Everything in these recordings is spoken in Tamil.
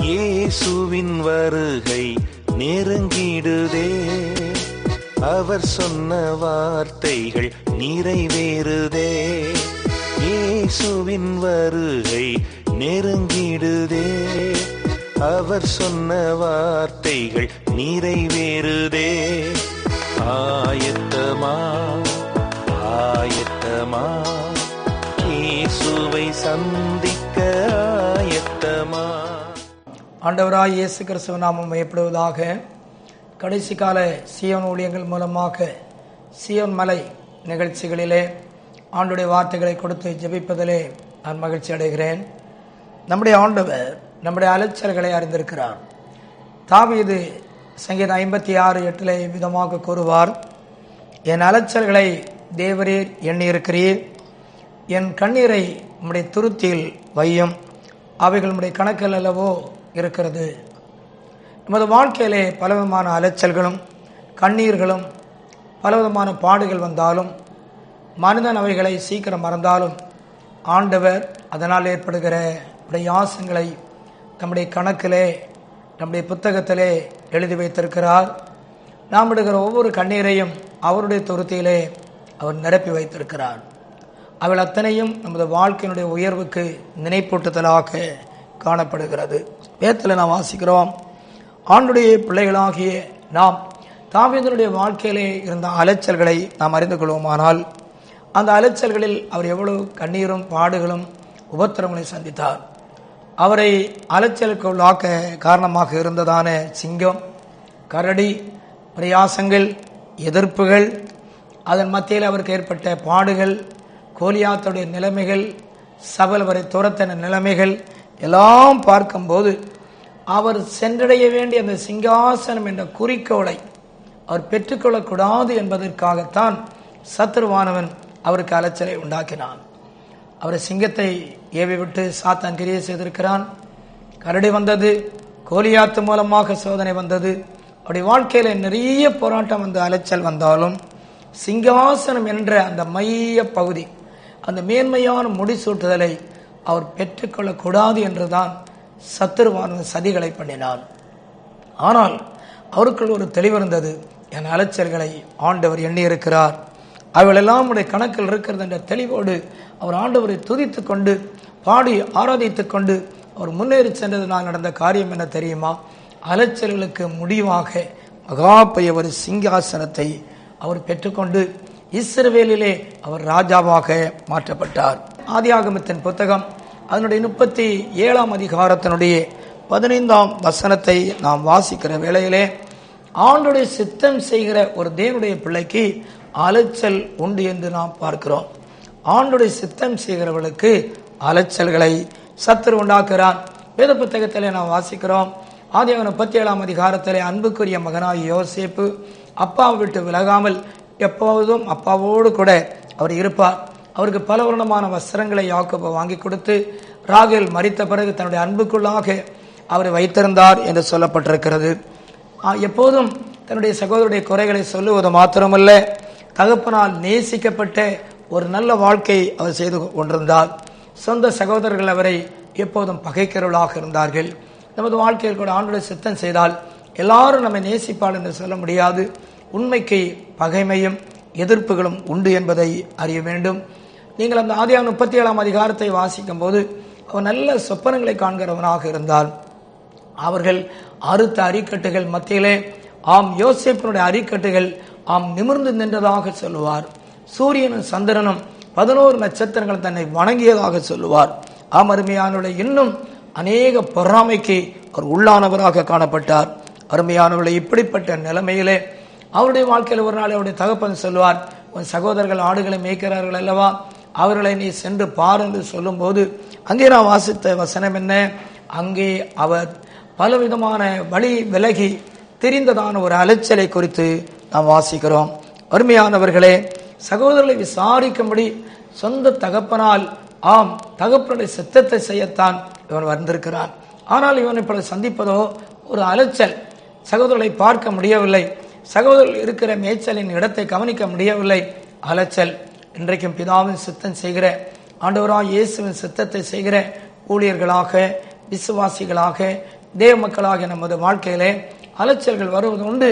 இயேசுவின் வருகை நெருங்கிடுதே, அவர் சொன்ன வார்த்தைகள் நிறைவேறுதே. இயேசுவின் வருகை நெருங்கிடுதே, அவர் சொன்ன வார்த்தைகள் நிறைவேறுதே. ஆயத்தமா ஆயத்தமா, இயேசுவை சந்திக்க ஆயத்தமா. ஆண்டவராய் இயேசு கிறிஸ்துவ நாமம் மையப்படுவதாக. கடைசி கால சீயோன் ஊழியங்கள் மூலமாக சீயோன் மலை நிகழ்ச்சிகளிலே ஆண்டுடைய வார்த்தைகளை கொடுத்து ஜெபிப்பதிலே நான் மகிழ்ச்சி அடைகிறேன். நம்முடைய ஆண்டவர் நம்முடைய அலைச்சல்களை அறிந்திருக்கிறார். தாவீது சங்கீதம் 56:8 விதமாக கூறுவார், என் அலைச்சல்களை தேவரீர் எண்ணியிருக்கிறீர், என் கண்ணீரை உம்முடைய துருத்தியில் வையும், அவைகள் உம்முடைய கணக்கில் அல்லவோ இருக்கிறது. நமது வாழ்க்கையிலே பலவிதமான அலைச்சல்களும் கண்ணீர்களும் பலவிதமான பாடுகள் வந்தாலும் மனிதன் அவைகளை சீக்கிரம் மறந்தாலும் ஆண்டவர் அதனால் ஏற்படுகிற பிரயாசங்களை நம்முடைய கணக்கிலே நம்முடைய புத்தகத்திலே எழுதி வைத்திருக்கிறார். நாம் விடுகிற ஒவ்வொரு கண்ணீரையும் அவருடைய துருத்தியிலே அவர் நிரப்பி வைத்திருக்கிறார். அவள் அத்தனையும் நமது வாழ்க்கையினுடைய உயர்வுக்கு நினைப்பூட்டுதலாக காணப்படுகிறது. வேதத்தில் நாம் வாசிக்கிறோம், ஆண்டுடைய பிள்ளைகளாகிய நாம் தாவீதுடைய வாழ்க்கையிலே இருந்த அலைச்சல்களை நாம் அறிந்து கொள்வோமானால், அந்த அலைச்சல்களில் அவர் எவ்வளவு கண்ணீரும் பாடுகளும் உபத்திரங்களை சந்தித்தார். அவரை அலைச்சலுக்கு உள்ளாக்க காரணமாக இருந்ததான சிங்கம், கரடி, பிரயாசங்கள், எதிர்ப்புகள், அதன் மத்தியில் அவருக்கு ஏற்பட்ட பாடுகள், கோலியாத்துடைய நிலைமைகள், சபல் அவரை துரத்தின நிலைமைகள் எல்லாம் பார்க்கும்போது அவர் சென்றடைய வேண்டிய அந்த சிங்காசனம் என்ற குறிக்கோளை அவர் பெற்றுக்கொள்ளக்கூடாது என்பதற்காகத்தான் சத்துருவானவன் அவருக்கு அலைச்சலை உண்டாக்கினான். அவர் சிங்கத்தை ஏவி விட்டு சாத்தான் கிரியை செய்திருக்கிறான். கரடி வந்தது, கோலியாத்து மூலமாக சோதனை வந்தது. அவருடைய வாழ்க்கையில நிறைய போராட்டம் வந்த அலைச்சல் வந்தாலும் சிங்காசனம் என்ற அந்த மைய பகுதி, அந்த மேன்மையான முடிசூட்டுதலை அவர் பெற்றுக்கொள்ளக்கூடாது என்றுதான் சத்துருவான சதிகளை பண்ணினான். ஆனால் அவருக்குள் ஒரு தெளிவு இருந்தது, என் அலைச்சல்களை ஆண்டவர் எண்ணியிருக்கிறார், அவளெல்லாம் உடைய கணக்கில் இருக்கிறது என்ற தெளிவோடு அவர் ஆண்டவரை துதித்து கொண்டு பாடி ஆராதித்து கொண்டு அவர் முன்னேறி சென்றதனால் நடந்த காரியம் என்ன தெரியுமா? அலைச்சல்களுக்கு முடிவாக மகா பெரிய ஒரு சிங்காசனத்தை அவர் பெற்றுக்கொண்டு இஸ்ரவேலிலே அவர் ராஜாவாக மாற்றப்பட்டார். ஆதியாகமத்தின் புத்தகம் அதனுடைய 37ஆம் அதிகாரத்தினுடைய 15ஆம் வசனத்தை நாம் வாசிக்கிற வேளையிலே, ஆண்டுடைய சித்தம் செய்கிற ஒரு தேவனுடைய பிள்ளைக்கு அலைச்சல் உண்டு என்று நாம் பார்க்கிறோம். ஆண்டுடைய சித்தம் செய்கிறவர்களுக்கு அலைச்சல்களை சத்துரு உண்டாக்குறான். வேத புத்தகத்திலே நாம் வாசிக்கிறோம், ஆதியாகமம் 37ஆம் அதிகாரத்திலே அன்புக்குரிய மகனாய் யோசேப்பு அப்பாவை விட்டு விலகாமல் எப்போதும் அப்பாவோடு கூட அவர் இருப்பார். அவருக்கு பல வருடமான வஸ்திரங்களை யாக்கோபு வாங்கி கொடுத்து ராகேல் மரித்த பிறகு தன்னுடைய அன்புக்குள்ளாக அவரை வைத்திருந்தார் என்று சொல்லப்பட்டிருக்கிறது. எப்போதும் தன்னுடைய சகோதரருடைய குறைகளை சொல்லுவது மாத்திரமல்ல, தகப்பனால் நேசிக்கப்பட்ட ஒரு நல்ல வாழ்க்கை அவர் செய்து கொண்டிருந்தார். சொந்த சகோதரர்கள் அவரை எப்போதும் பகைக்கிறவர்களாக இருந்தார்கள். நமது வாழ்க்கையில் கூட ஆண்டவருடைய சித்தம் செய்தால் எல்லாரும் நம்மை நேசிப்பாள் என்று சொல்ல முடியாது. உண்மைக்கு பகைமையும் எதிர்ப்புகளும் உண்டு என்பதை அறிய வேண்டும். நீங்கள் அந்த ஆதியாகமம் 37ஆம் அதிகாரத்தை வாசிக்கும் போது அவர் நல்ல சொப்பனங்களை காண்கிறவனாக இருந்தால், அவர்கள் அறுத்த அரிக்கட்டுகள் மத்தியிலே ஆம் யோசேப்பினுடைய அரிக்கட்டுகள் ஆம் நிமிர்ந்து நின்றதாக சொல்லுவார். சூரியனும் சந்திரனும் 11 நட்சத்திரங்கள் தன்னை வணங்கியதாக சொல்லுவார். ஆம் அருமையானவர்களை, இன்னும் அநேக பொறாமைக்கு அவர் உள்ளானவராக காணப்பட்டார். அருமையானவர்களை, இப்படிப்பட்ட நிலைமையிலே அவருடைய வாழ்க்கையில் ஒரு நாள் அவருடைய தகப்பன் சொல்லுவார், உன் சகோதரர்கள் ஆடுகளை மேய்க்கிறார்கள் அல்லவா, அவர்களை நீ சென்று பார் என்று சொல்லும் போது, அங்கே நான் வாசித்த வசனம் என்ன? அங்கே அவர் பலவிதமான வழி விலகி தெரிந்ததான ஒரு அலைச்சலை குறித்து நாம் வாசிக்கிறோம். அருமையானவர்களே, சகோதரர்களை விசாரிக்கும்படி சொந்த தகப்பனால், ஆம், தகப்பனுடைய சித்தத்தை செய்யத்தான் இவன் வந்திருக்கிறான். ஆனால் இவன் இப்பொழுது சந்திப்பதோ ஒரு அலைச்சல். சகோதரர்களை பார்க்க முடியவில்லை, சகோதரர்கள் இருக்கிற மேய்ச்சலின் இடத்தை கவனிக்க முடியவில்லை, அலைச்சல். இன்றைக்கும் பிதாவின் சித்தம் செய்கிற, ஆண்டவராய் இயேசுவின் சித்தத்தை செய்கிற ஊழியர்களாக, விசுவாசிகளாக, தேவ மக்களாக நமது வாழ்க்கையிலே அலைச்சல்கள் வருவது உண்டு.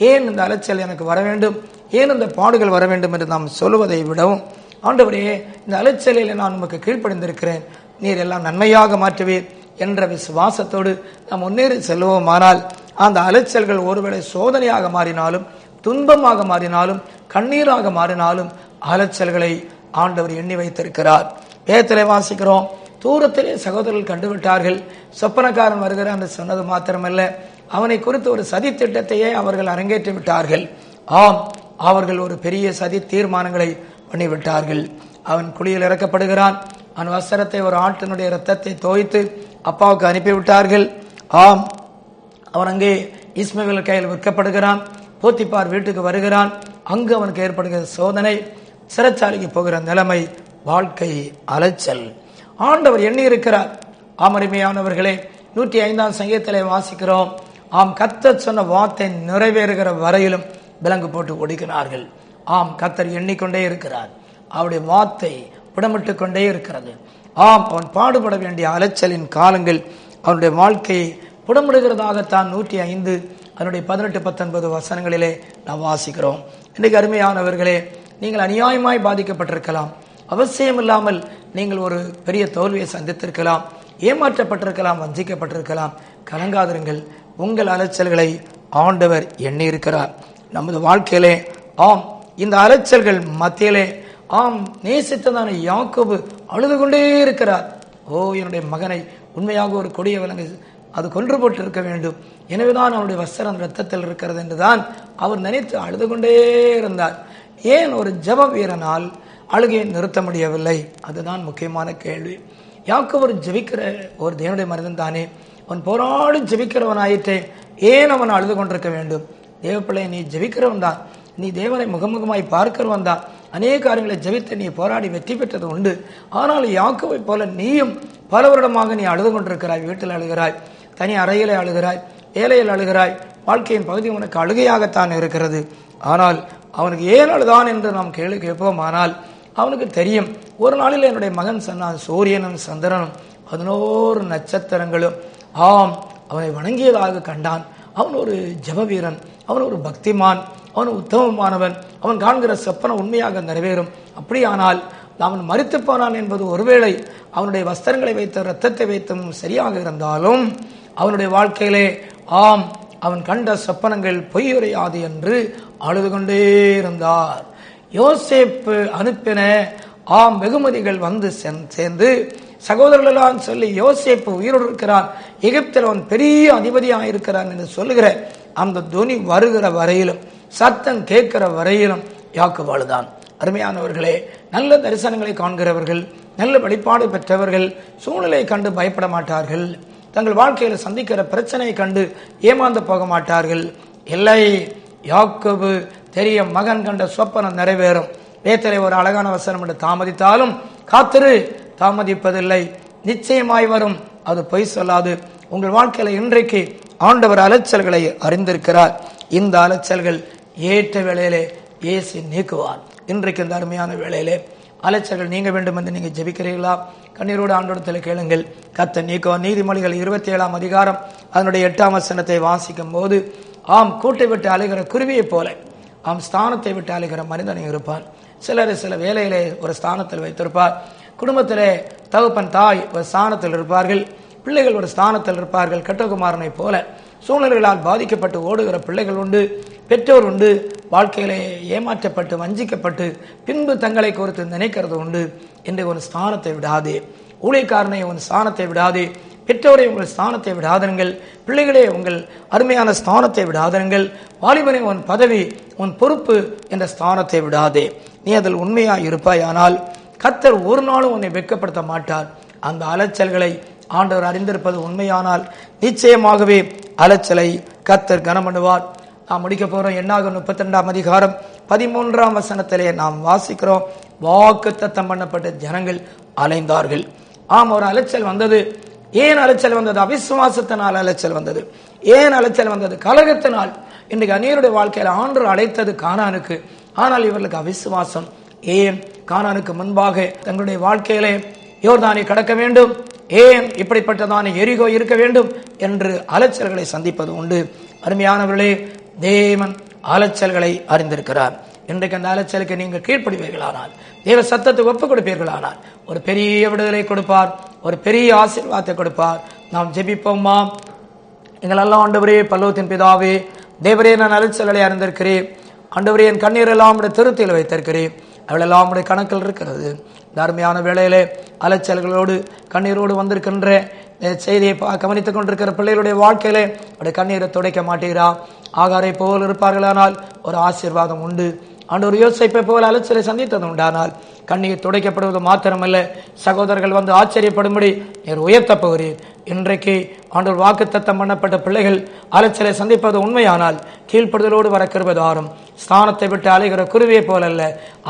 ஏன் இந்த அலைச்சல் எனக்கு வர வேண்டும், ஏன் இந்த பாடுகள் வர வேண்டும் என்று நாம் சொல்லுவதை விடவும், ஆண்டவரே, இந்த அலைச்சலில் நான் உமக்கு கீழ்ப்படிந்திருக்கிறேன், நீர் எல்லாம் நன்மையாக மாற்றுவீர் என்ற விசுவாசத்தோடு நாம் முன்னேறி செல்வோமானால், அந்த அலைச்சல்கள் ஒருவேளை சோதனையாக மாறினாலும், துன்பமாக மாறினாலும், கண்ணீராக மாறினாலும், அலைச்சல்களை ஆண்டவர் எண்ணி வைத்திருக்கிறார். வேதத்திலே வாசிக்கிறோம், தூரத்திலே சகோதரர்கள் கண்டுவிட்டார்கள், சொப்பனக்காரன் வருகிறான் என்று சொன்னது மாத்திரமல்ல, அவனை குறித்து ஒரு சதி திட்டத்தையே அவர்கள் அரங்கேற்றி விட்டார்கள். ஆம், அவர்கள் ஒரு பெரிய சதி தீர்மானங்களை பண்ணிவிட்டார்கள். அவன் குழியில் இறக்கப்படுகிறான். அவன் வஸ்திரத்தை ஒரு ஆட்டினுடைய இரத்தத்தை தோய்த்து அப்பாவுக்கு அனுப்பிவிட்டார்கள். ஆம், அவன் அங்கே இஸ்மவேல் கையில் விற்கப்படுகிறான். போத்திப்பார் வீட்டுக்கு வருகிறான். அங்கு அவனுக்கு ஏற்படுகிற சோதனை, சிறைச்சாலைக்கு போகிற நிலைமை, வாழ்க்கை அலைச்சல். ஆண்டவர் எண்ணி இருக்கிறார். ஆமரிமையானவர்களே, 105ஆம் சங்கீதத்திலே வாசிக்கிறோம், ஆம், கர்த்தர் சொன்ன வார்த்தை நிறைவேறுகிற வரையிலும் விலங்கு போட்டு ஒடுக்கினார்கள். ஆம், கர்த்தர் எண்ணிக்கொண்டே இருக்கிறார். அவருடைய வார்த்தை புடமிட்டு கொண்டே இருக்கிறது. ஆம், அவன் பாடுபட வேண்டிய அலைச்சலின் காலங்கள் அவனுடைய வாழ்க்கையை புடமிடுகிறதாகத்தான் 105 அதனுடைய 18-19 வசனங்களிலே நாம் வாசிக்கிறோம். இன்றைக்கு அருமையானவர்களே, நீங்கள் அநியாயமாய் பாதிக்கப்பட்டிருக்கலாம், அவசியம் இல்லாமல் நீங்கள் ஒரு பெரிய தோல்வியை சந்தித்திருக்கலாம், ஏமாற்றப்பட்டிருக்கலாம், வஞ்சிக்கப்பட்டிருக்கலாம். கலங்காதிருங்கள், உங்கள் அலைச்சல்களை ஆண்டவர் எண்ணி இருக்கிறார். நமது வாழ்க்கையிலே, ஆம், இந்த அலைச்சல்கள் மத்தியிலே, ஆம், நேசித்ததான யாக்கோபு அழுது கொண்டே இருக்கிறார். ஓ, என்னுடைய மகனை உண்மையாக ஒரு கொடிய விலங்கு அது கொன்று போட்டு இருக்க வேண்டும், எனவேதான் அவனுடைய வஸ்திரம் இரத்தத்தில் இருக்கிறது என்றுதான் அவர் நினைத்து அழுது கொண்டே இருந்தார். ஏன் ஒரு ஜெப வீரனால் அழுகையை நிறுத்த முடியவில்லை? அதுதான் முக்கியமான கேள்வி. யாக்கோபு ஜெபிக்கிற ஒரு தேவனுடைய மனிதன் தானே, அவன் போராடி ஜெபிக்கிறவன் ஆயிற்றே, ஏன் அவன் அழுது கொண்டிருக்க வேண்டும்? தேவப்பிள்ளை, நீ ஜெபிக்கிறவன் தான், நீ தேவனை முகமுகமாய் பார்க்கிறவன் தான், அநேக காரியங்களை ஜெபித்து நீ போராடி வெற்றி பெற்றது உண்டு. ஆனால் யாக்கோபை போல நீயும் பல வருடமாக நீ அழுது கொண்டிருக்கிறாய். வீட்டில் அழுகிறாய், தனி அறையிலே அழுகிறாய், வேலையில் அழுகிறாய். வாழ்க்கையின் பகுதி உனக்கு அழுகையாகத்தான் இருக்கிறது. ஆனால் அவனுக்கு ஏன் அழுதான் என்று நாம் கேள்வி கேட்போம். ஆனால் அவனுக்கு தெரியும், ஒரு நாளில் என்னுடைய மகன் சொன்னான், சூரியனும் சந்திரனும் 11 நட்சத்திரங்களும் ஆம் அவனை வணங்கியதாக கண்டான். அவன் ஒரு ஜெப வீரன், அவன் ஒரு பக்திமான், அவன் உத்தமமானவன், அவன் காண்கிற சொப்பனம் உண்மையாக நிறைவேறும். அப்படியானால் அவன் மரித்து போனான் என்பது ஒருவேளை அவனுடைய வஸ்திரங்களை வைத்த இரத்தத்தை வைத்தும் சரியாக இருந்தாலும், அவனுடைய வாழ்க்கையிலே ஆம், அவன் கண்ட சொப்பனங்கள் பொய்யுரையாது என்று அழுது கொண்டே இருந்தார். யோசேப்பு அனுப்பின ஆம் வெகுமதிகள் வந்து சேர்ந்து சகோதரர்களெல்லாம் சொல்லி, யோசேப்பு உயிரோடு இருக்கிறான், எகிப்தில் அவன் பெரிய அதிபதியாக இருக்கிறான் என்று சொல்லுகிற அந்த துனி வருகிற வரையிலும், சத்தம் கேட்கிற வரையிலும் யாக்கோபு அழுதான். அருமையானவர்களே, நல்ல தரிசனங்களை காண்கிறவர்கள், நல்ல வெளிப்பாடு பெற்றவர்கள் சூழ்நிலை கண்டு பயப்பட மாட்டார்கள். தங்கள் வாழ்க்கையில் சந்திக்கிற பிரச்சனையை கண்டு ஏமாந்து போக மாட்டார்கள். இல்லை, யாக்கோபு தெரிய மகன் கண்ட சொப்பனம் நிறைவேறும். வேதத்திலே ஒரு அழகான வசனம் என்று தாமதித்தாலும் காத்திரு, தாமதிப்பதில்லை, நிச்சயமாய் வரும், அது பொய் சொல்லாது. உங்கள் வாழ்க்கையில இன்றைக்கு ஆண்டவர் அலைச்சல்களை அறிந்திருக்கிறார். இந்த அலைச்சல்கள் ஏற்ற வேளையிலே இயேசு நீக்குவார். இன்றைக்கு இந்த அருமையான வேளையிலே அலைச்சல்கள் நீங்க வேண்டும் என்று நீங்க ஜெபிக்கிறீர்களா? கண்ணீரோடு ஆண்டவரிடத்தில் கேளுங்கள், கர்த்தர் நீக்குவார். நீதிமொழிகள் 27ஆம் அதிகாரம் அதனுடைய 8ஆம் வசனத்தை வாசிக்கும் போது, ஆம், கூட்டை விட்டு அலைகிற குருவியை போல ஆம் ஸ்தானத்தை விட்டு அலைகிற மனிதனை இருப்பான். சிலர் சில வேலையிலே ஒரு ஸ்தானத்தில் வைத்திருப்பார். குடும்பத்திலே தகப்பன் தாய் ஒரு ஸ்தானத்தில் இருப்பார்கள், பிள்ளைகள் ஒரு ஸ்தானத்தில் இருப்பார்கள். கட்டகுமாரனை போல சூழ்நிலைகளால் பாதிக்கப்பட்டு ஓடுகிற பிள்ளைகள் உண்டு, பெற்றோர் உண்டு. வாழ்க்கையிலே ஏமாற்றப்பட்டு வஞ்சிக்கப்பட்டு பின்பு தங்களை குறித்து நினைக்கிறது உண்டு. என்று ஒரு ஸ்தானத்தை விடாதே, ஊழியக்காரனை உன் ஸ்தானத்தை விடாதே, பெற்றோரை உங்கள் ஸ்தானத்தை விடாதீர்கள், பிள்ளைகளே உங்கள் அருமையான ஸ்தானத்தை விடாதீர்கள், வாலிபனை உன் பதவி உன் பொறுப்பு என்ற ஸ்தானத்தை விடாதே. நீ அதில் உண்மையாய் இருப்பாயானால் கர்த்தர் ஒரு நாளும் உன்னை வெட்கப்படுத்த மாட்டார். அந்த அலைச்சல்களை ஆண்டவர் அறிந்திருப்பது உண்மையானால் நிச்சயமாகவே அலைச்சலை கர்த்தர் கனம் பண்ணுவார். நாம் முடிக்க போறோம். என்னாகும் 32ஆம் அதிகாரம் 13ஆம் வசனத்திலே நாம் வாசிக்கிறோம், வாக்குத்தத்தம் பண்ணப்பட்ட ஜனங்கள் அலைந்தார்கள். ஆம், ஒரு அலைச்சல் வந்தது. ஏன் அலைச்சல் வந்தது? அவிசுவாசத்தினால் அலைச்சல் வந்தது. ஏன் அலைச்சல் வந்தது? கலகத்தினால். இன்றைக்கு அநேகருடைய வாழ்க்கையில் ஆண்டவர் அழைத்தது கானானுக்கு, ஆனால் இவர்களுக்கு அவிசுவாசம். ஏன் கானானுக்கு முன்பாக தங்களுடைய வாழ்க்கையிலே யோர்தானை கடக்க வேண்டும், ஏன் இப்படிப்பட்டதான எரிகோ இருக்க வேண்டும் என்று அலைச்சல்களை சந்திப்பது உண்டு. அருமையானவர்களே, தேவன் அலைச்சல்களை அறிந்திருக்கிறார். இன்றைக்கு அந்த அலைச்சலுக்கு நீங்கள் கீழ்ப்படிவீர்களானால், தேவ சத்தத்துக்கு ஒப்புக் கொடுப்பீர்களானால் ஒரு பெரிய விடுதலை கொடுப்பார், ஒரு பெரிய ஆசீர்வாதத்தை கொடுப்பார். நாம் ஜெபிப்போமா? எங்கள் நல்ல ஆண்டவரே, பரலோகத்தின் பிதாவே, தேவரே, நான் அலைச்சல்களை அறிந்திருக்கிறேன். ஆண்டவரே, என் கண்ணீர் எல்லாம் திருத்தியில் வைத்திருக்கிறேன். அவளெல்லாம் உடைய கணக்கில் இருக்கிறது. இந்த அருமையான வேளையிலே அலைச்சல்களோடு கண்ணீரோடு வந்திருக்கின்ற செய்தியை கவனித்துக் கொண்டிருக்கிற பிள்ளைகளுடைய வாழ்க்கையிலே அவருடைய கண்ணீரை துடைக்க மாட்டீரா? ஆகாரை போல் இருப்பார்களானால் ஒரு ஆசீர்வாதம் உண்டு. ஆண்டவர் யோசேப்பை போல் அலைச்சலை சந்தித்தது உண்டானால் கண்ணீர் துடைக்கப்படுவது மாத்திரமல்ல, சகோதரர்கள் வந்து ஆச்சரியப்படும்படி நீர் உயர்த்த போகிறீர். இன்றைக்கு ஆண்டவர் வாக்குத்தத்தம் பண்ணப்பட்ட பிள்ளைகள் அலைச்சலை சந்திப்பது உண்மையானால் கீழ்ப்படுதலோடு வர கிருபைதாரும். ஸ்தானத்தை விட்டு அலைகிற குருவியை போலல்ல,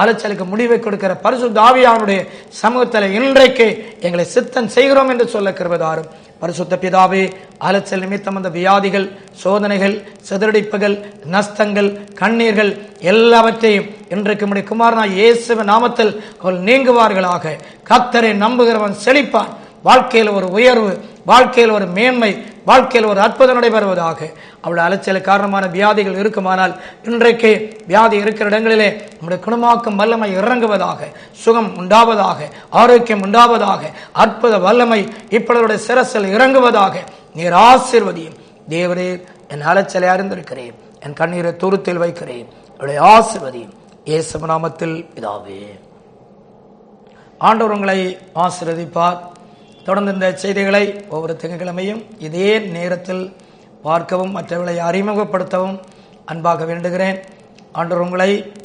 அலைச்சலுக்கு முடிவை கொடுக்கிற பரிசுத்த ஆவியானுடைய சமூகத்தில் இன்றைக்கு எங்களை சித்தம் செய்கிறோம் என்று சொல்ல கிருபைதாரும். பரிசுத்த பிதாவே, அலைச்சல் நிமித்தம் அந்த வியாதிகள், சோதனைகள், சிதறடிப்புகள், நஷ்டங்கள், கண்ணீர்கள் எல்லாவற்றையும் இன்றைக்கு நம்முடைய குமாரனாய் இயேசுவின் நாமத்தில் அவள் நீங்குவார்களாக. கர்த்தரை நம்புகிறவன் செழிப்பான். வாழ்க்கையில் ஒரு உயர்வு, வாழ்க்கையில் ஒரு மேன்மை, வாழ்க்கையில் ஒரு அற்புதம் நடைபெறுவதாக. அவளுடைய அலைச்சல் காரணமான வியாதிகள் இருக்குமானால் இன்றைக்கு வியாதி இருக்கிற இடங்களிலே நம்முடைய குணமாக்கும் வல்லமை இறங்குவதாக, சுகம் உண்டாவதாக, ஆரோக்கியம் உண்டாவதாக, அற்புத வல்லமை இப்பொழுது சிரசில் இறங்குவதாக. நீர் ஆசீர்வதியும். தேவரே, என் அலைச்சலை அறிந்திருக்கிறேன், என் கண்ணீரை துருத்தில் வைக்கிறேன். அவருடைய ஆசீர்வதியும் இயேசு நாமத்தில் பிதாவே. ஆண்டவர் உங்களை ஆசீர்வதிப்பார். தொடர்ந்து இந்த செய்திகளை ஒவ்வொரு திங்கட்கிழமையும் இதே நேரத்தில் பார்க்கவும் மற்றவர்களை அறிமுகப்படுத்தவும் அன்பாக வேண்டுகிறேன். ஆண்டவர் உங்களை